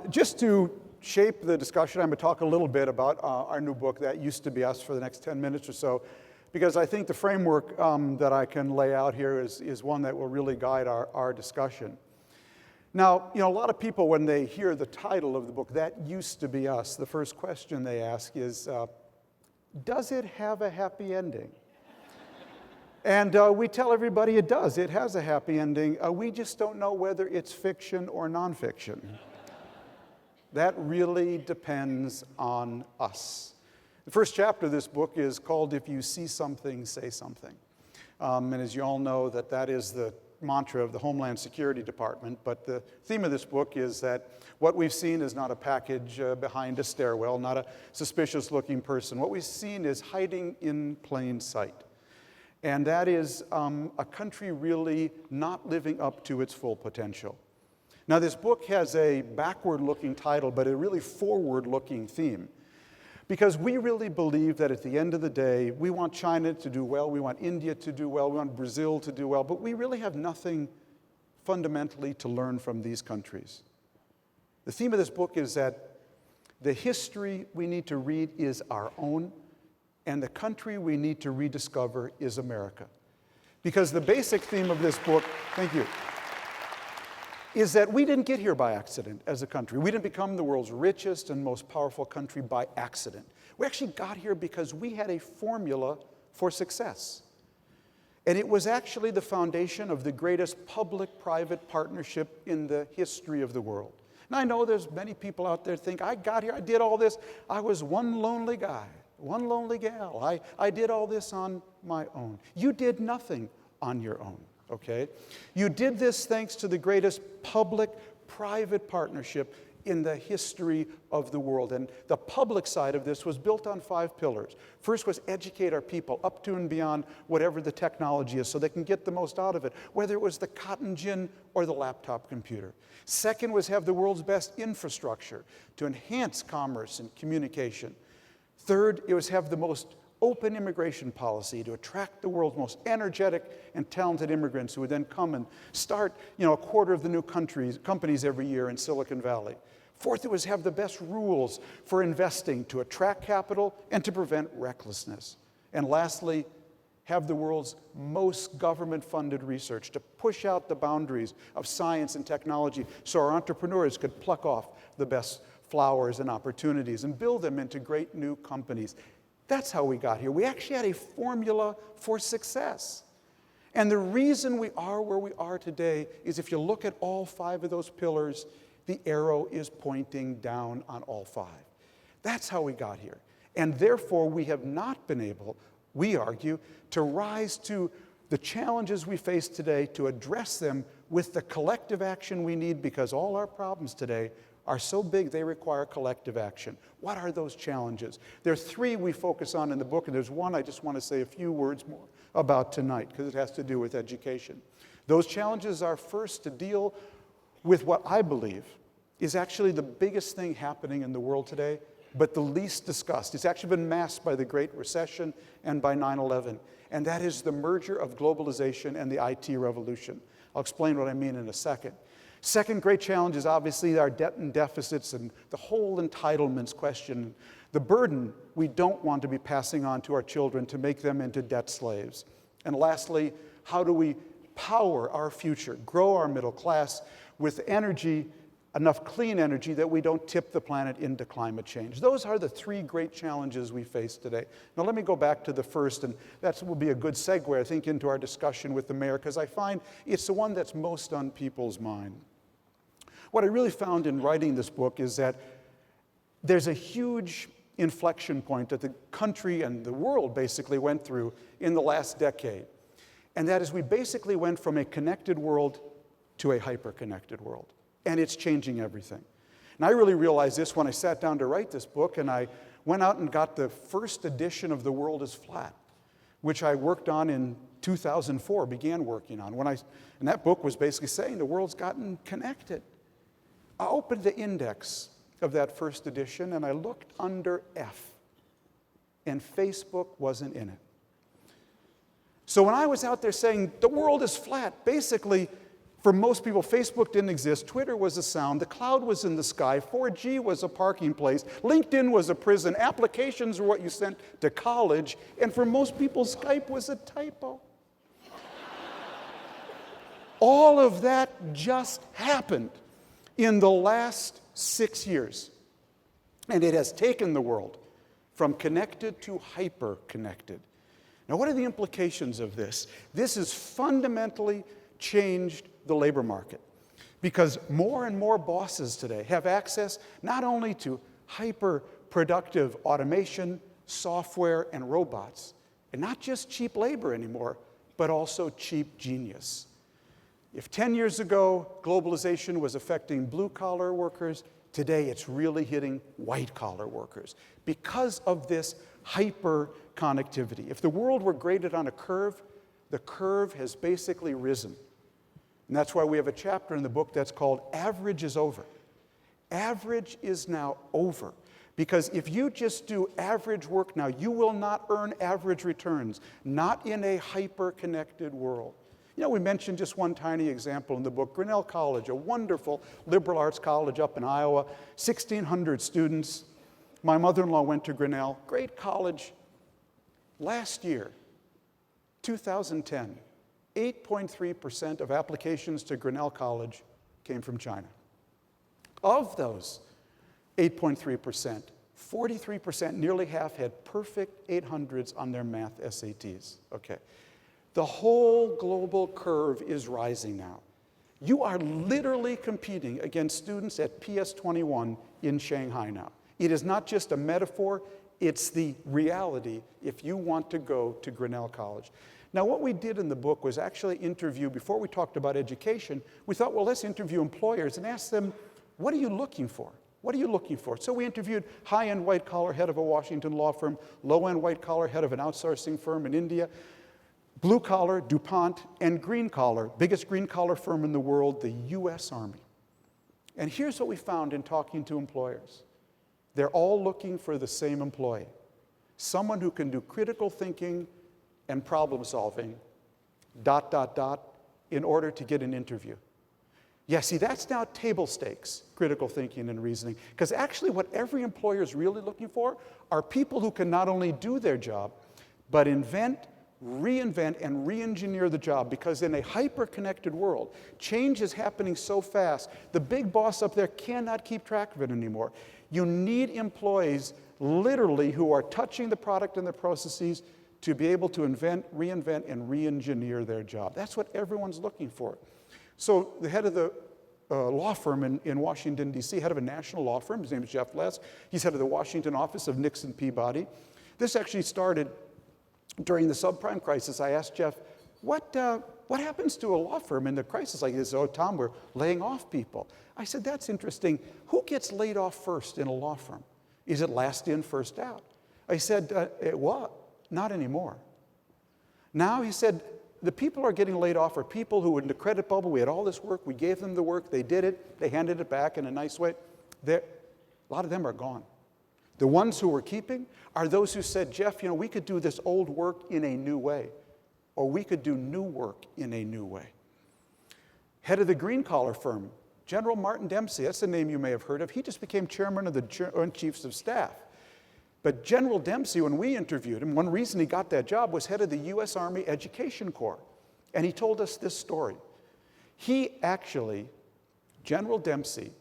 Just to shape the discussion, I'm going to talk a little bit about our new book, That Used to Be Us, for the next 10 minutes or so, because I think the framework that I can lay out here is one that will really guide our discussion. Now, a lot of people, when they hear the title of the book, That Used to Be Us, the first question they ask is, does it have a happy ending? And we tell everybody it does. It has a happy ending. We just don't know whether it's fiction or nonfiction. That really depends on us. The first chapter of this book is called If You See Something, Say Something. And as you all know, that is the mantra of the Homeland Security Department. But the theme of this book is that what we've seen is not a package behind a stairwell, not a suspicious-looking person. What we've seen is hiding in plain sight. And that is a country really not living up to its full potential. Now, this book has a backward-looking title, but a really forward-looking theme. Because we really believe that at the end of the day, we want China to do well, we want India to do well, we want Brazil to do well, but we really have nothing fundamentally to learn from these countries. The theme of this book is that the history we need to read is our own, and the country we need to rediscover is America. Because the basic theme of this book, thank you, is that we didn't get here by accident as a country. We didn't become the world's richest and most powerful country by accident. We actually got here because we had a formula for success. And it was actually the foundation of the greatest public-private partnership in the history of the world. Now, I know there's many people out there think, I got here, I did all this, I was one lonely guy, one lonely gal. I did all this on my own. You did nothing on your own. Okay? You did this thanks to the greatest public-private partnership in the history of the world. And the public side of this was built on 5 pillars. First was educate our people up to and beyond whatever the technology is so they can get the most out of it, whether it was the cotton gin or the laptop computer. Second was have the world's best infrastructure to enhance commerce and communication. Third, it was have the most open immigration policy to attract the world's most energetic and talented immigrants who would then come and start, a quarter of the new companies every year in Silicon Valley. Fourth, it was have the best rules for investing to attract capital and to prevent recklessness. And lastly, have the world's most government-funded research to push out the boundaries of science and technology so our entrepreneurs could pluck off the best flowers and opportunities and build them into great new companies. That's how we got here. We actually had a formula for success. And the reason we are where we are today is if you look at all 5 of those pillars, the arrow is pointing down on all 5. That's how we got here. And therefore, we have not been able, we argue, to rise to the challenges we face today, to address them with the collective action we need, because all our problems today are so big they require collective action. What are those challenges? There are 3 we focus on in the book, and there's one I just want to say a few words more about tonight, because it has to do with education. Those challenges are first to deal with what I believe is actually the biggest thing happening in the world today, but the least discussed. It's actually been masked by the Great Recession and by 9/11, and that is the merger of globalization and the IT revolution. I'll explain what I mean in a second. Second great challenge is obviously our debt and deficits and the whole entitlements question, the burden we don't want to be passing on to our children to make them into debt slaves. And lastly, how do we power our future, grow our middle class with energy, enough clean energy that we don't tip the planet into climate change? Those are the 3 great challenges we face today. Now let me go back to the first, and that will be a good segue, I think, into our discussion with the mayor, because I find it's the one that's most on people's mind. What I really found in writing this book is that there's a huge inflection point that the country and the world basically went through in the last decade. And that is we basically went from a connected world to a hyper-connected world. And it's changing everything. And I really realized this when I sat down to write this book, and I went out and got the first edition of The World is Flat, which I worked on in 2004, began working on. And that book was basically saying the world's gotten connected. I opened the index of that first edition, and I looked under F, and Facebook wasn't in it. So when I was out there saying the world is flat, basically For most people, Facebook didn't exist, Twitter was a sound, the cloud was in the sky, 4G was a parking place, LinkedIn was a prison, applications were what you sent to college, and for most people, Skype was a typo. All of that just happened in the last 6 years. And it has taken the world from connected to hyper-connected. Now, what are the implications of this? This has fundamentally changed the labor market because more and more bosses today have access not only to hyper-productive automation, software, and robots, and not just cheap labor anymore, but also cheap genius. If 10 years ago globalization was affecting blue-collar workers, today it's really hitting white-collar workers because of this hyper-connectivity. If the world were graded on a curve, the curve has basically risen. And that's why we have a chapter in the book that's called Average is Over. Average is now over. Because if you just do average work now, you will not earn average returns, not in a hyper-connected world. You know, we mentioned just one tiny example in the book, Grinnell College, a wonderful liberal arts college up in Iowa, 1,600 students. My mother-in-law went to Grinnell, great college. Last year, 2010, 8.3% of applications to Grinnell College came from China. Of those 8.3%, 43%, nearly half, had perfect 800s on their math SATs. Okay. The whole global curve is rising now. You are literally competing against students at PS21 in Shanghai now. It is not just a metaphor, it's the reality if you want to go to Grinnell College. Now, what we did in the book was actually interview, before we talked about education, we thought, well, let's interview employers and ask them, what are you looking for? What are you looking for? So we interviewed high-end white-collar head of a Washington law firm, low-end white-collar head of an outsourcing firm in India, blue-collar, DuPont, and green-collar, biggest green-collar firm in the world, the US Army. And here's what we found in talking to employers. They're all looking for the same employee, someone who can do critical thinking and problem-solving, ... in order to get an interview. Yeah, see, that's now table stakes, critical thinking and reasoning, because actually what every employer is really looking for are people who can not only do their job, but invent, reinvent, and re-engineer the job, because in a hyper-connected world, change is happening so fast, the big boss up there cannot keep track of it anymore. You need employees, literally, who are touching the product and the processes to be able to invent, reinvent, and re-engineer their job. That's what everyone's looking for. So the head of the law firm in Washington, D.C., head of a national law firm, his name is Jeff Less. He's head of the Washington office of Nixon Peabody. This actually started during the subprime crisis. I asked Jeff, what happens to a law firm in the crisis like this? Oh, Tom, we're laying off people. I said, that's interesting. Who gets laid off first in a law firm? Is it last in, first out? I said, what? Not anymore. Now, he said, the people who are getting laid off are people who were in the credit bubble. We had all this work. We gave them the work. They did it. They handed it back in a nice way. A lot of them are gone. The ones who we're keeping are those who said, Jeff, you know, we could do this old work in a new way, or we could do new work in a new way. Head of the green-collar firm, General Martin Dempsey, that's the name you may have heard of. He just became chairman of the Joint Chiefs of Staff. But General Dempsey, when we interviewed him, one reason he got that job was head of the US Army Education Corps. And he told us this story. General Dempsey,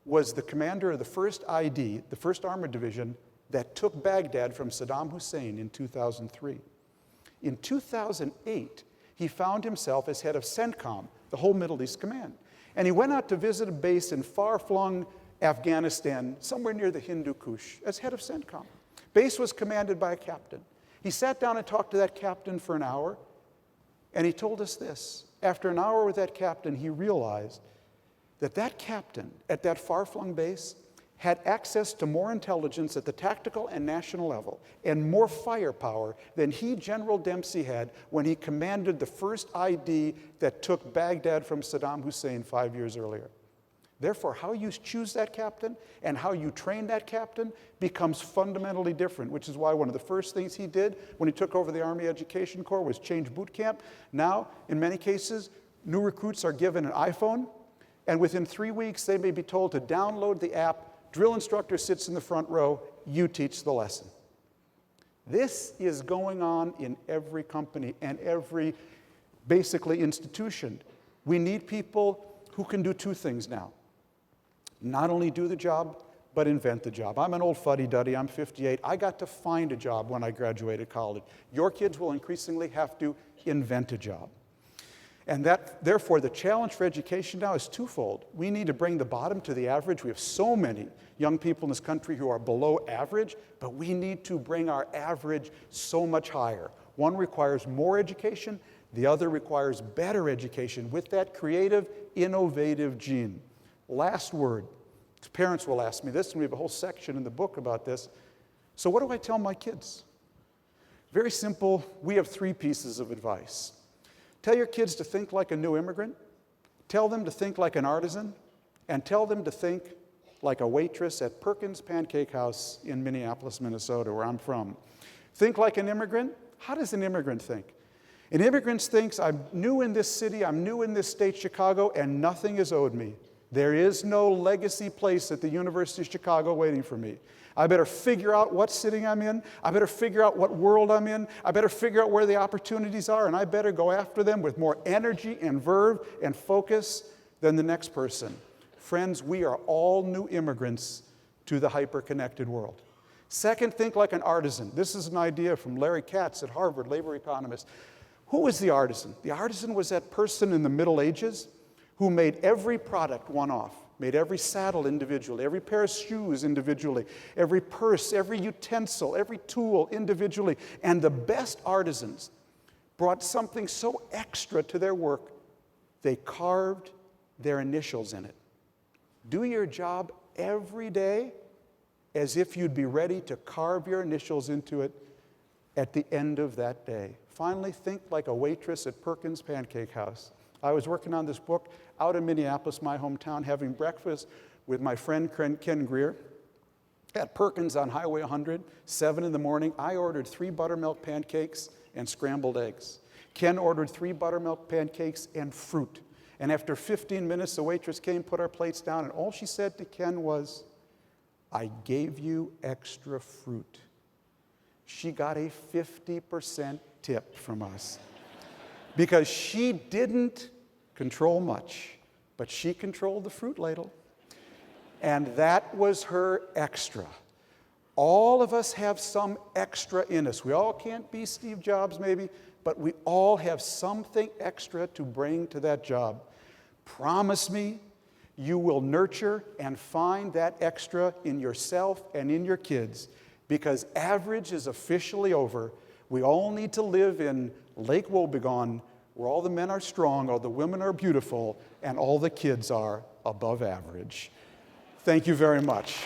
was the commander of the 1st ID, the 1st Armored Division, that took Baghdad from Saddam Hussein in 2003. In 2008, he found himself as head of CENTCOM, the whole Middle East Command. And he went out to visit a base in far-flung Afghanistan, somewhere near the Hindu Kush, as head of CENTCOM. Base was commanded by a captain. He sat down and talked to that captain for an hour, and he told us this. After an hour with that captain, he realized that that captain at that far-flung base had access to more intelligence at the tactical and national level and more firepower than he, General Dempsey, had when he commanded the 1st ID that took Baghdad from Saddam Hussein 5 years earlier. Therefore, how you choose that captain and how you train that captain becomes fundamentally different, which is why one of the first things he did when he took over the Army Education Corps was change boot camp. Now, in many cases, New recruits are given an iPhone, and within 3 weeks, they may be told to download the app. Drill instructor sits in the front row. You teach the lesson. This is going on in every company and every, basically, institution. We need people who can do two things now. Not only do the job, but invent the job. I'm an old fuddy-duddy. I'm 58. I got to find a job when I graduated college. Your kids will increasingly have to invent a job. And therefore, the challenge for education now is twofold. We need to bring the bottom to the average. We have so many young people in this country who are below average, but we need to bring our average so much higher. One requires more education. The other requires better education with that creative, innovative gene. Last word. Parents will ask me this, and we have a whole section in the book about this. So what do I tell my kids? Very simple. We have 3 pieces of advice. Tell your kids to think like a new immigrant, tell them to think like an artisan, and tell them to think like a waitress at Perkins Pancake House in Minneapolis, Minnesota, where I'm from. Think like an immigrant? How does an immigrant think? An immigrant thinks, I'm new in this city, I'm new in this state, Chicago, and nothing is owed me. There is no legacy place at the University of Chicago waiting for me. I better figure out what city I'm in. I better figure out what world I'm in. I better figure out where the opportunities are, and I better go after them with more energy and verve and focus than the next person. Friends, we are all new immigrants to the hyper-connected world. Second, think like an artisan. This is an idea from Larry Katz at Harvard, labor economist. Who was the artisan? The artisan was that person in the Middle Ages who made every product one-off, made every saddle individually, every pair of shoes individually, every purse, every utensil, every tool individually. And the best artisans brought something so extra to their work, they carved their initials in it. Do your job every day as if you'd be ready to carve your initials into it at the end of that day. Finally, think like a waitress at Perkins Pancake House. I was working on this book out in Minneapolis, my hometown, having breakfast with my friend Ken Greer at Perkins on Highway 100, 7 in the morning. I ordered 3 buttermilk pancakes and scrambled eggs. Ken ordered 3 buttermilk pancakes and fruit. And after 15 minutes, the waitress came, put our plates down, and all she said to Ken was, "I gave you extra fruit." She got a 50% tip from us because she didn't control much, but she controlled the fruit ladle. And that was her extra. All of us have some extra in us. We all can't be Steve Jobs maybe, but we all have something extra to bring to that job. Promise me you will nurture and find that extra in yourself and in your kids, because average is officially over. We all need to live in Lake Wobegon, where all the men are strong, all the women are beautiful, and all the kids are above average. Thank you very much.